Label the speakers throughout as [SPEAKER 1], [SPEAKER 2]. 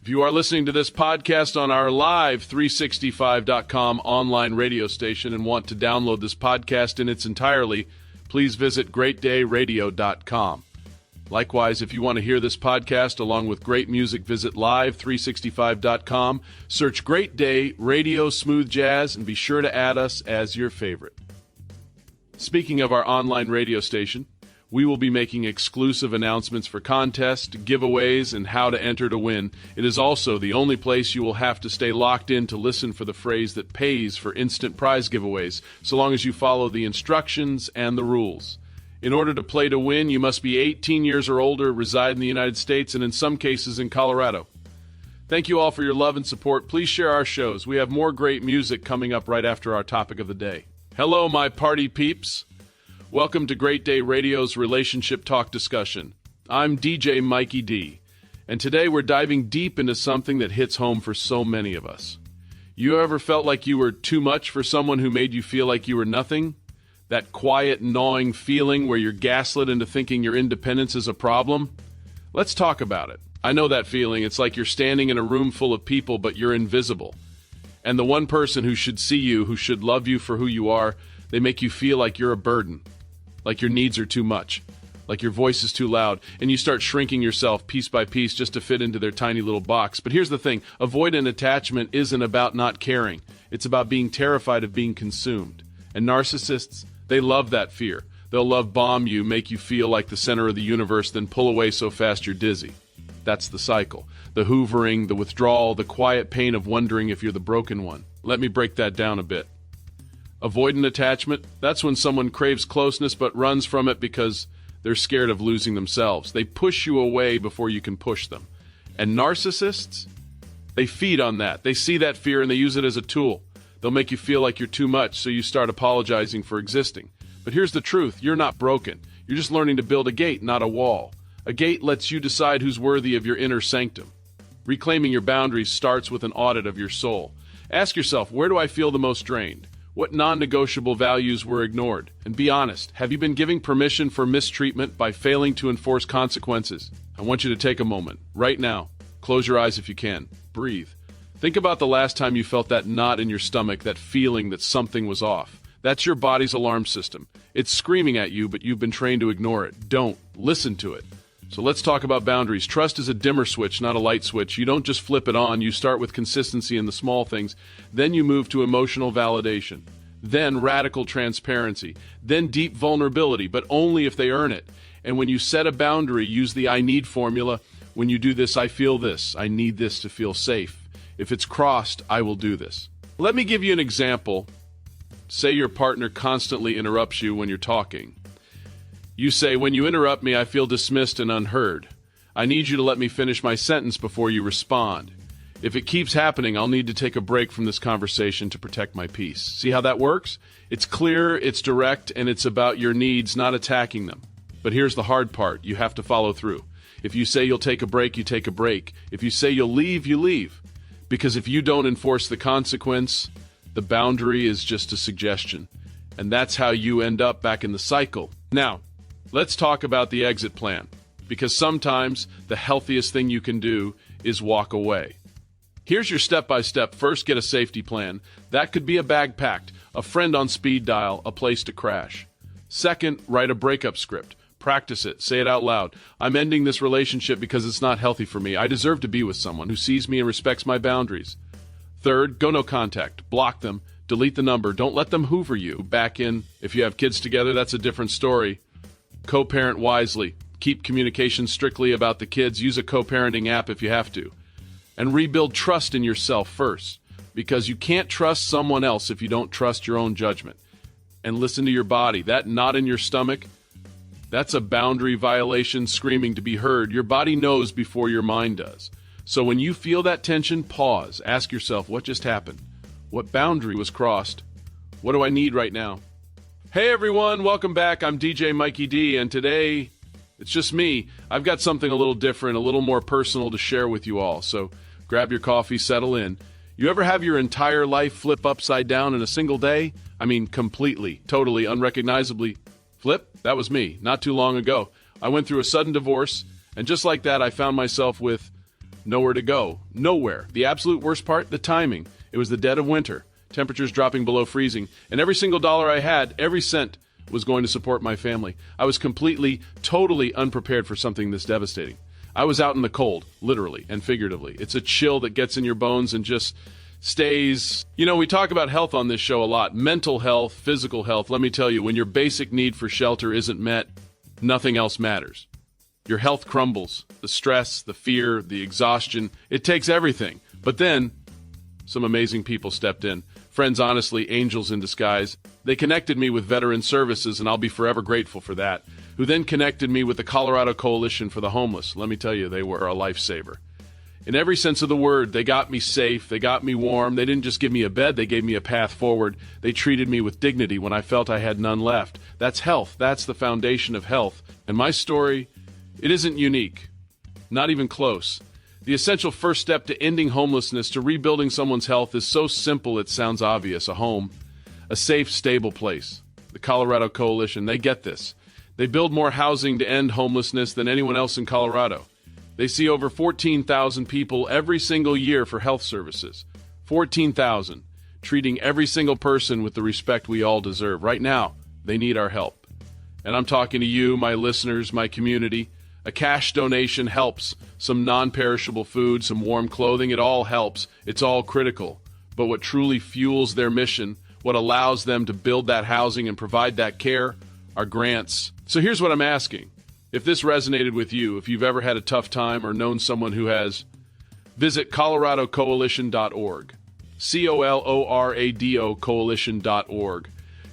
[SPEAKER 1] you are listening to this podcast on our live 365.com online radio station and want to download this podcast in its entirety, please visit greatdayradio.com. Likewise, if you want to hear this podcast along with great music, visit live365.com, search Great Day Radio Smooth Jazz, and be sure to add us as your favorite. Speaking of our online radio station, we will be making exclusive announcements for contests, giveaways, and how to enter to win. It is also the only place you will have to stay locked in to listen for the phrase that pays for instant prize giveaways, so long as you follow the instructions and the rules. In order to play to win, you must be 18 years or older, reside in the United States, and in some cases in Colorado. Thank you all for your love and support. Please share our shows. We have more great music coming up right after our topic of the day. Hello, my party peeps. Welcome to Great Day Radio's Relationship Talk Discussion. I'm DJ Mikey D, and today we're diving deep into something that hits home for so many of us. You ever felt like you were too much for someone who made you feel like you were nothing? That quiet, gnawing feeling where you're gaslit into thinking your independence is a problem? Let's talk about it. I know that feeling. It's like you're standing in a room full of people, but you're invisible. And the one person who should see you, who should love you for who you are, they make you feel like you're a burden. Like your needs are too much, like your voice is too loud, and you start shrinking yourself piece by piece just to fit into their tiny little box. But here's the thing, avoidant attachment isn't about not caring. It's about being terrified of being consumed. And narcissists, they love that fear. They'll love bomb you, make you feel like the center of the universe, then pull away so fast you're dizzy. That's the cycle. The hoovering, the withdrawal, the quiet pain of wondering if you're the broken one. Let me break that down a bit. Avoidant attachment, that's when someone craves closeness but runs from it because they're scared of losing themselves. They push you away before you can push them. And narcissists, they feed on that. They see that fear and they use it as a tool. They'll make you feel like you're too much, so you start apologizing for existing. But here's the truth, you're not broken. You're just learning to build a gate, not a wall. A gate lets you decide who's worthy of your inner sanctum. Reclaiming your boundaries starts with an audit of your soul. Ask yourself, where do I feel the most drained? What non-negotiable values were ignored? And be honest, have you been giving permission for mistreatment by failing to enforce consequences? I want you to take a moment, right now. Close your eyes if you can. Breathe. Think about the last time you felt that knot in your stomach, that feeling that something was off. That's your body's alarm system. It's screaming at you, but you've been trained to ignore it. Don't. Listen to it. So let's talk about boundaries. Trust is a dimmer switch, not a light switch. You don't just flip it on. You start with consistency in the small things. Then you move to emotional validation. Then radical transparency. Then deep vulnerability, but only if they earn it. And when you set a boundary, use the I need formula. When you do this, I feel this. I need this to feel safe. If it's crossed, I will do this. Let me give you an example. Say your partner constantly interrupts you when you're talking. You say, when you interrupt me, I feel dismissed and unheard. I need you to let me finish my sentence before you respond. If it keeps happening, I'll need to take a break from this conversation to protect my peace. See how that works? It's clear, it's direct, and it's about your needs, not attacking them. But here's the hard part. You have to follow through. If you say you'll take a break, you take a break. If you say you'll leave, you leave. Because if you don't enforce the consequence, the boundary is just a suggestion. And that's how you end up back in the cycle. Now, let's talk about the exit plan, because sometimes the healthiest thing you can do is walk away. Here's your step-by-step. First, get a safety plan. That could be a bag packed, a friend on speed dial, a place to crash. Second, write a breakup script. Practice it. Say it out loud. I'm ending this relationship because it's not healthy for me. I deserve to be with someone who sees me and respects my boundaries. Third, go no contact. Block them. Delete the number. Don't let them hoover you back in. If you have kids together, that's a different story. Co-parent wisely. Keep communication strictly about the kids. Use a co-parenting app if you have to. And rebuild trust in yourself first, because you can't trust someone else if you don't trust your own judgment. And listen to your body. That knot in your stomach, that's a boundary violation screaming to be heard. Your body knows before your mind does. So when you feel that tension, pause. Ask yourself, what just happened? What boundary was crossed? What do I need right now? Hey everyone, welcome back. I'm DJ Mikey D, and today it's just me. I've got something a little different, a little more personal to share with you all. So grab your coffee, settle in. You ever have your entire life flip upside down in a single day? I mean, completely, totally, unrecognizably flip? That was me, not too long ago. I went through a sudden divorce, and just like that, I found myself with Nowhere to go. Nowhere. The absolute worst part, the timing. It was the dead of winter, temperatures dropping below freezing, and every single dollar I had, every cent, was going to support my family. I was completely, totally unprepared for something this devastating. I was out in the cold, literally and figuratively. It's a chill that gets in your bones and just stays. You know, we talk about health on this show a lot. Mental health, physical health. Let me tell you, when your basic need for shelter isn't met, nothing else matters. Your health crumbles. The stress, the fear, the exhaustion. It takes everything. But then, some amazing people stepped in. Friends, honestly, angels in disguise. They connected me with Veteran Services, and I'll be forever grateful for that, who then connected me with the Colorado Coalition for the Homeless. Let me tell you, they were a lifesaver. In every sense of the word, they got me safe, they got me warm, they didn't just give me a bed, they gave me a path forward. They treated me with dignity when I felt I had none left. That's health, that's the foundation of health. And my story, it isn't unique, not even close. The essential first step to ending homelessness, to rebuilding someone's health, is so simple it sounds obvious. A home, a safe, stable place. The Colorado Coalition, they get this. They build more housing to end homelessness than anyone else in Colorado. They see over 14,000 people every single year for health services. 14,000, treating every single person with the respect we all deserve. Right now, they need our help. And I'm talking to you, my listeners, my community. A cash donation helps. Some non-perishable food, some warm clothing, it all helps. It's all critical. But what truly fuels their mission, what allows them to build that housing and provide that care, are grants. So here's what I'm asking. If this resonated with you, if you've ever had a tough time or known someone who has, visit coloradocoalition.org. COLORADO coalition.org.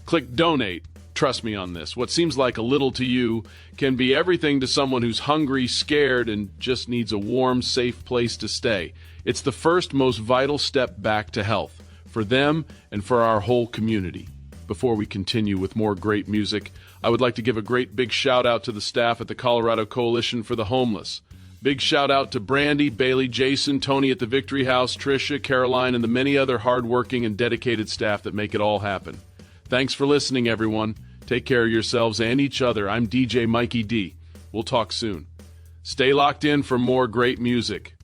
[SPEAKER 1] Click donate. Trust me on this. What seems like a little to you can be everything to someone who's hungry, scared, and just needs a warm, safe place to stay. It's the first, most vital step back to health for them and for our whole community. Before we continue with more great music, I would like to give a great big shout out to the staff at the Colorado Coalition for the Homeless. Big shout out to Brandy, Bailey, Jason, Tony at the Victory House, Tricia, Caroline, and the many other hardworking and dedicated staff that make it all happen. Thanks for listening, everyone. Take care of yourselves and each other. I'm DJ Mikey D. We'll talk soon. Stay locked in for more great music.